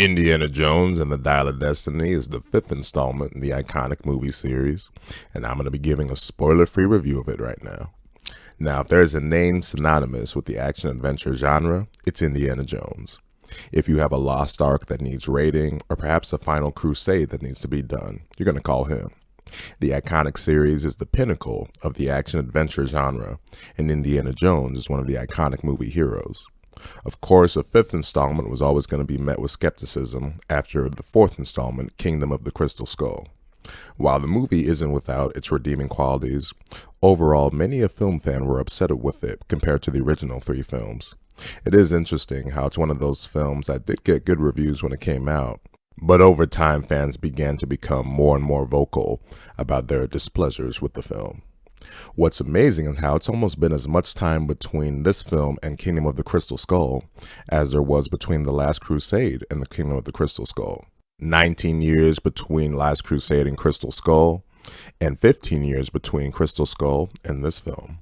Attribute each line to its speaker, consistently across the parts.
Speaker 1: Indiana Jones and the Dial of Destiny is the fifth installment in the iconic movie series, and I'm going to be giving a spoiler-free review of it right now. Now, if there's a name synonymous with the action-adventure genre, it's Indiana Jones. If you have a lost ark that needs raiding, or perhaps a final crusade that needs to be done, you're going to call him. The iconic series is the pinnacle of the action-adventure genre, and Indiana Jones is one of the iconic movie heroes. Of course, a fifth installment was always going to be met with skepticism after the fourth installment, Kingdom of the Crystal Skull. While the movie isn't without its redeeming qualities, overall many a film fan were upset with it compared to the original three films. It is interesting how it's one of those films that did get good reviews when it came out, but over time fans began to become more and more vocal about their displeasures with the film. What's amazing is how it's almost been as much time between this film and Kingdom of the Crystal Skull as there was between The Last Crusade and the Kingdom of the Crystal Skull. 19 years between Last Crusade and Crystal Skull, and 15 years between Crystal Skull and this film.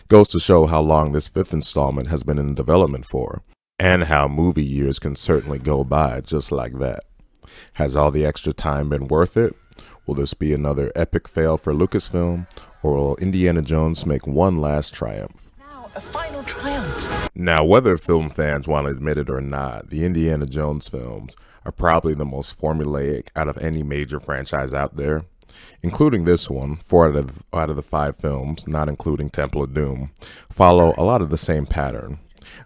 Speaker 1: Goes to show how long this fifth installment has been in development for, and how movie years can certainly go by just like that. Has all the extra time been worth it? Will this be another epic fail for Lucasfilm, or will Indiana Jones make one last triumph?
Speaker 2: Now, a final triumph.
Speaker 1: Now, whether film fans want to admit it or not, the Indiana Jones films are probably the most formulaic out of any major franchise out there, including this one. 4 out of the 5 films, not including Temple of Doom, follow a lot of the same pattern.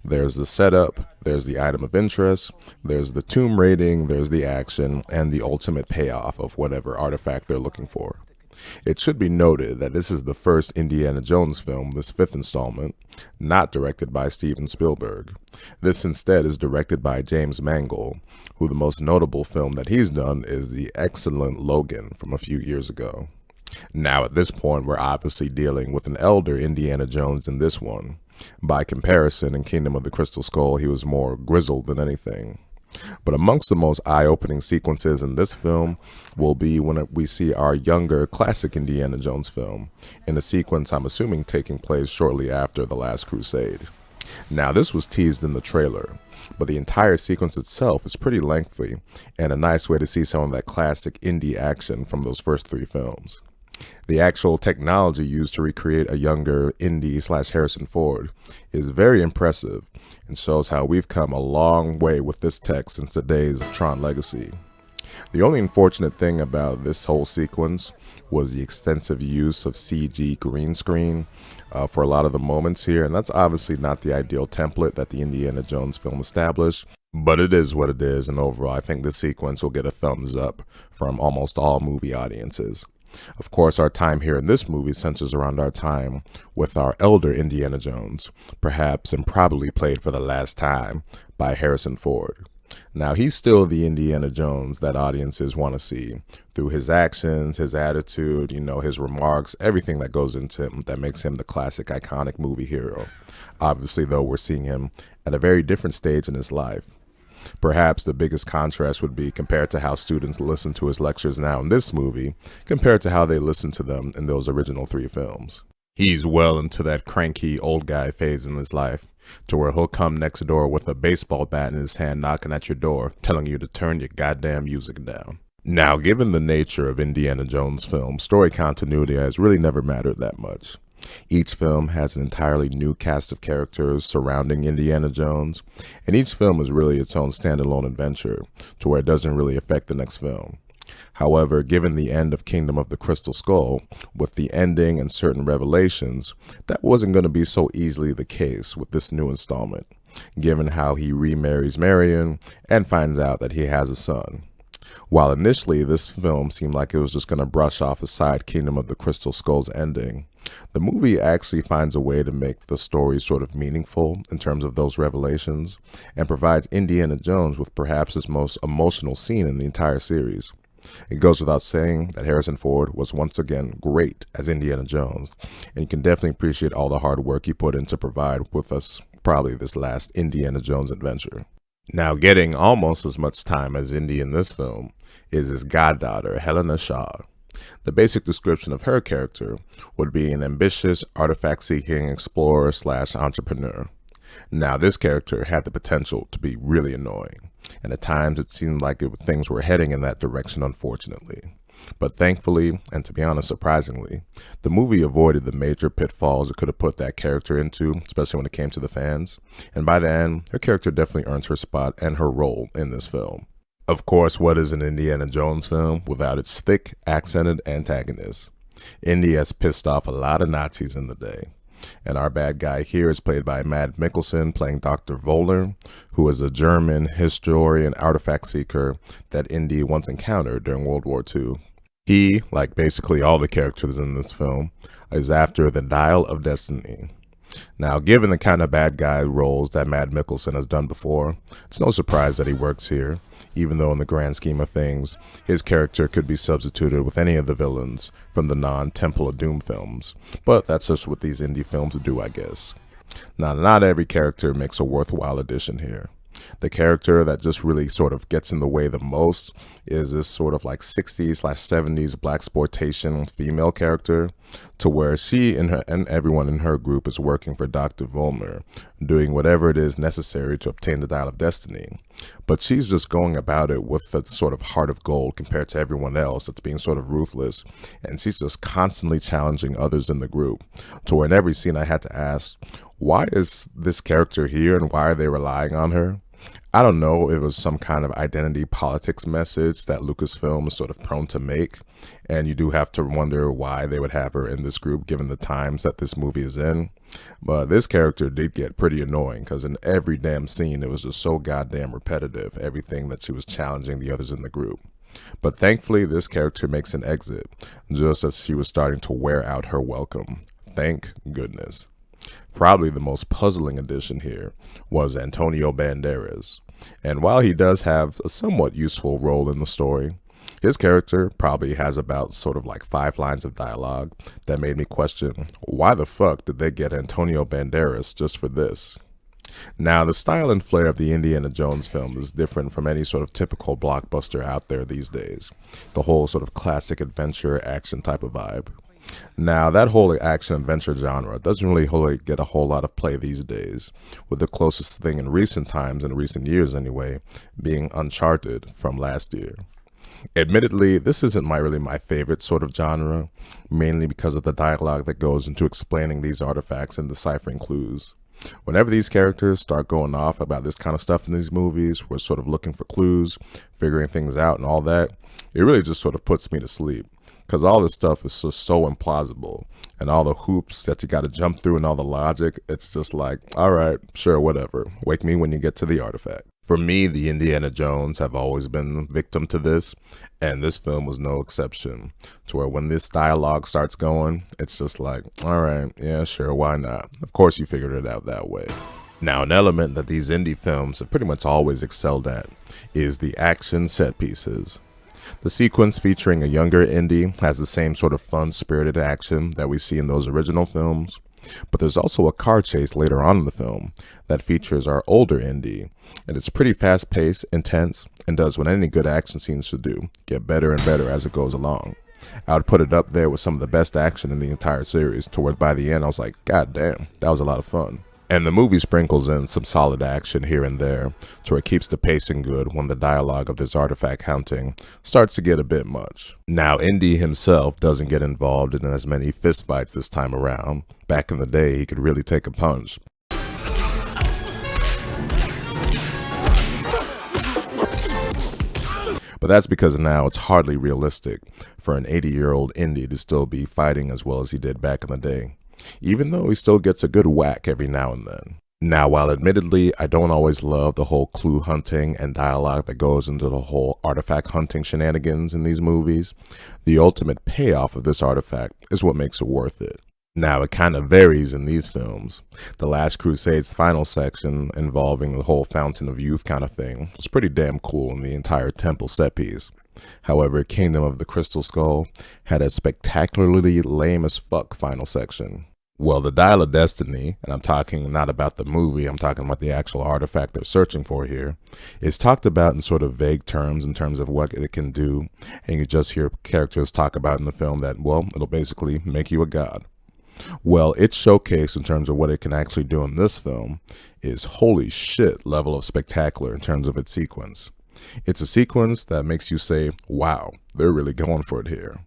Speaker 1: There's the setup, there's the item of interest, there's the tomb raiding, there's the action, and the ultimate payoff of whatever artifact they're looking for. It should be noted that this is the first Indiana Jones film, this fifth installment, not directed by Steven Spielberg. This instead is directed by James Mangold, who the most notable film that he's done is the excellent Logan from a few years ago. Now at this point we're obviously dealing with an elder Indiana Jones in this one. By comparison, in Kingdom of the Crystal Skull, he was more grizzled than anything. But amongst the most eye-opening sequences in this film will be when we see our younger classic Indiana Jones film, in a sequence I'm assuming taking place shortly after The Last Crusade. Now this was teased in the trailer, but the entire sequence itself is pretty lengthy and a nice way to see some of that classic indie action from those first 3 films. The actual technology used to recreate a younger Indy / Harrison Ford is very impressive and shows how we've come a long way with this tech since the days of Tron Legacy. The only unfortunate thing about this whole sequence was the extensive use of CG green screen for a lot of the moments here, and that's obviously not the ideal template that the Indiana Jones film established, but it is what it is, and overall I think this sequence will get a thumbs up from almost all movie audiences. Of course, our time here in this movie centers around our time with our elder Indiana Jones, perhaps and probably played for the last time by Harrison Ford. Now, he's still the Indiana Jones that audiences want to see through his actions, his attitude, his remarks, everything that goes into him that makes him the classic, iconic movie hero. Obviously, though, we're seeing him at a very different stage in his life. Perhaps the biggest contrast would be compared to how students listen to his lectures now in this movie, compared to how they listened to them in those original 3 films. He's well into that cranky old guy phase in his life, to where he'll come next door with a baseball bat in his hand knocking at your door, telling you to turn your goddamn music down. Now, given the nature of Indiana Jones films, story continuity has really never mattered that much. Each film has an entirely new cast of characters surrounding Indiana Jones, and each film is really its own standalone adventure, to where it doesn't really affect the next film. However, given the end of Kingdom of the Crystal Skull, with the ending and certain revelations, that wasn't going to be so easily the case with this new installment, given how he remarries Marion and finds out that he has a son. While initially this film seemed like it was just going to brush off aside Kingdom of the Crystal Skull's ending, the movie actually finds a way to make the story sort of meaningful in terms of those revelations, and provides Indiana Jones with perhaps his most emotional scene in the entire series. It goes without saying that Harrison Ford was once again great as Indiana Jones, and you can definitely appreciate all the hard work he put in to provide with us probably this last Indiana Jones adventure. Now, getting almost as much time as Indy in this film is his goddaughter, Helena Shaw. The basic description of her character would be an ambitious, artifact-seeking explorer / entrepreneur. Now, this character had the potential to be really annoying, and at times it seemed like things were heading in that direction, unfortunately. But thankfully, and to be honest, surprisingly, the movie avoided the major pitfalls it could have put that character into, especially when it came to the fans. And by the end, her character definitely earns her spot and her role in this film. Of course, what is an Indiana Jones film without its thick, accented antagonist? Indy has pissed off a lot of Nazis in the day. And our bad guy here is played by Mads Mikkelsen, playing Dr. Voller, who is a German historian artifact seeker that Indy once encountered during World War II. He, like basically all the characters in this film, is after the Dial of Destiny. Now, given the kind of bad guy roles that Mads Mikkelsen has done before, it's no surprise that he works here, even though in the grand scheme of things, his character could be substituted with any of the villains from the non-Temple of Doom films. But that's just what these indie films do, I guess. Now, not every character makes a worthwhile addition here. The character that just really sort of gets in the way the most is this sort of like 60s/70s blaxploitation female character, to where she and everyone in her group is working for Dr. Vollmer, doing whatever it is necessary to obtain the Dial of Destiny. But she's just going about it with a sort of heart of gold compared to everyone else that's being sort of ruthless, and she's just constantly challenging others in the group, to where in every scene I had to ask, why is this character here and why are they relying on her? I don't know if it was some kind of identity politics message that Lucasfilm is sort of prone to make, and you do have to wonder why they would have her in this group given the times that this movie is in. But this character did get pretty annoying, because in every damn scene it was just so goddamn repetitive, everything that she was challenging the others in the group. But thankfully this character makes an exit, just as she was starting to wear out her welcome. Thank goodness. Probably the most puzzling addition here was Antonio Banderas. And while he does have a somewhat useful role in the story, his character probably has about sort of like 5 lines of dialogue that made me question, why the fuck did they get Antonio Banderas just for this? Now, the style and flair of the Indiana Jones film is different from any sort of typical blockbuster out there these days. The whole sort of classic adventure action type of vibe. Now, that whole action-adventure genre doesn't really get a whole lot of play these days, with the closest thing in recent times, in recent years anyway, being Uncharted from last year. Admittedly, this isn't really my favorite sort of genre, mainly because of the dialogue that goes into explaining these artifacts and deciphering clues. Whenever these characters start going off about this kind of stuff in these movies, we're sort of looking for clues, figuring things out and all that, it really just sort of puts me to sleep. Because all this stuff is just so implausible, and all the hoops that you got to jump through and all the logic, it's just like, all right, sure, whatever. Wake me when you get to the artifact. For me, the Indiana Jones have always been victim to this, and this film was no exception. To where when this dialogue starts going, it's just like, all right, yeah, sure, why not? Of course you figured it out that way. Now, an element that these indie films have pretty much always excelled at is the action set pieces. The sequence featuring a younger Indy has the same sort of fun-spirited action that we see in those original films, but there's also a car chase later on in the film that features our older Indy, and it's pretty fast-paced, intense, and does what any good action scene should do, get better and better as it goes along. I would put it up there with some of the best action in the entire series, to where by the end I was like, god damn, that was a lot of fun. And the movie sprinkles in some solid action here and there, to where it keeps the pacing good when the dialogue of this artifact hunting starts to get a bit much. Now, Indy himself doesn't get involved in as many fistfights this time around. Back in the day, he could really take a punch. But that's because now it's hardly realistic for an 80-year-old Indy to still be fighting as well as he did back in the day, even though he still gets a good whack every now and then. Now, while admittedly I don't always love the whole clue hunting and dialogue that goes into the whole artifact hunting shenanigans in these movies, the ultimate payoff of this artifact is what makes it worth it. Now, it kind of varies in these films. The Last Crusade's final section, involving the whole Fountain of Youth kind of thing, was pretty damn cool in the entire temple set piece. However, Kingdom of the Crystal Skull had a spectacularly lame as fuck final section. Well, the Dial of Destiny, and I'm talking not about the movie, I'm talking about the actual artifact they're searching for here, is talked about in sort of vague terms in terms of what it can do, and you just hear characters talk about in the film that, well, it'll basically make you a god. Well, its showcase in terms of what it can actually do in this film is holy shit level of spectacular in terms of its sequence. It's a sequence that makes you say, wow, they're really going for it here.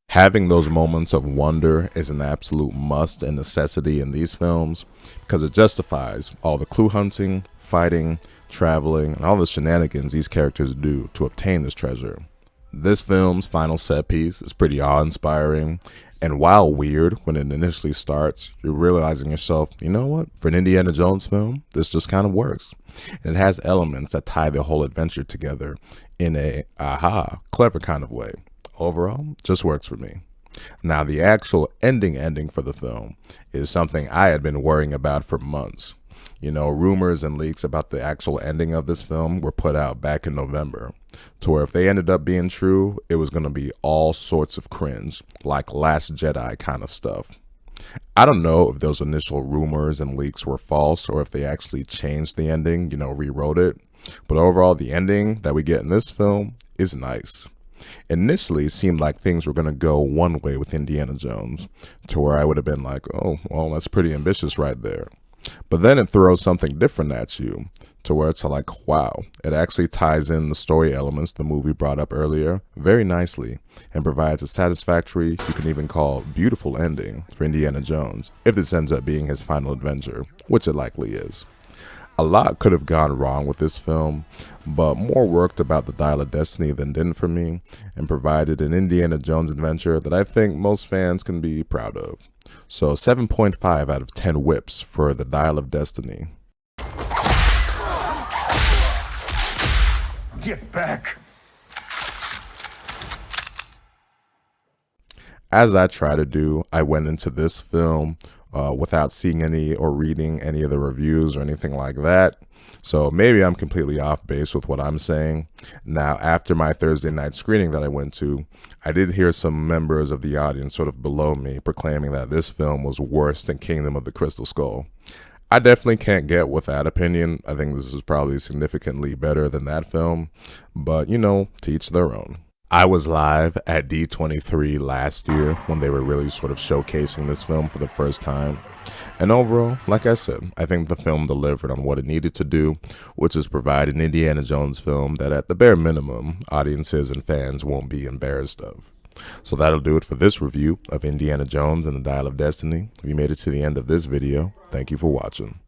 Speaker 1: Having those moments of wonder is an absolute must and necessity in these films because it justifies all the clue hunting, fighting, traveling, and all the shenanigans these characters do to obtain this treasure. This film's final set piece is pretty awe-inspiring, and while weird when it initially starts, you're realizing yourself, you know what, for an Indiana Jones film, this just kind of works. And it has elements that tie the whole adventure together in a, clever kind of way. Overall, just works for me. Now, the actual ending for the film is something I had been worrying about for months. You know, rumors and leaks about the actual ending of this film were put out back in November, to where if they ended up being true, it was going to be all sorts of cringe, like Last Jedi kind of stuff. I don't know if those initial rumors and leaks were false or if they actually changed the ending, rewrote it, but overall the ending that we get in this film is nice. Initially, it seemed like things were going to go one way with Indiana Jones, to where I would have been like, oh, well, that's pretty ambitious right there. But then it throws something different at you, to where it's like, wow, it actually ties in the story elements the movie brought up earlier very nicely and provides a satisfactory, you can even call beautiful ending for Indiana Jones if this ends up being his final adventure, which it likely is. A lot could have gone wrong with this film, but more worked about the Dial of Destiny than didn't for me, and provided an Indiana Jones adventure that I think most fans can be proud of. So 7.5 out of 10 whips for the Dial of Destiny.
Speaker 2: Get back!
Speaker 1: As I try to do, I went into this film without seeing any or reading any of the reviews or anything like that. So maybe I'm completely off base with what I'm saying. Now, after my Thursday night screening that I went to, I did hear some members of the audience sort of below me proclaiming that this film was worse than Kingdom of the Crystal Skull. I definitely can't get with that opinion. I think this is probably significantly better than that film, but to each their own. I was live at D23 last year when they were really sort of showcasing this film for the first time. And overall, like I said, I think the film delivered on what it needed to do, which is provide an Indiana Jones film that at the bare minimum, audiences and fans won't be embarrassed of. So that'll do it for this review of Indiana Jones and the Dial of Destiny. If you made it to the end of this video, thank you for watching.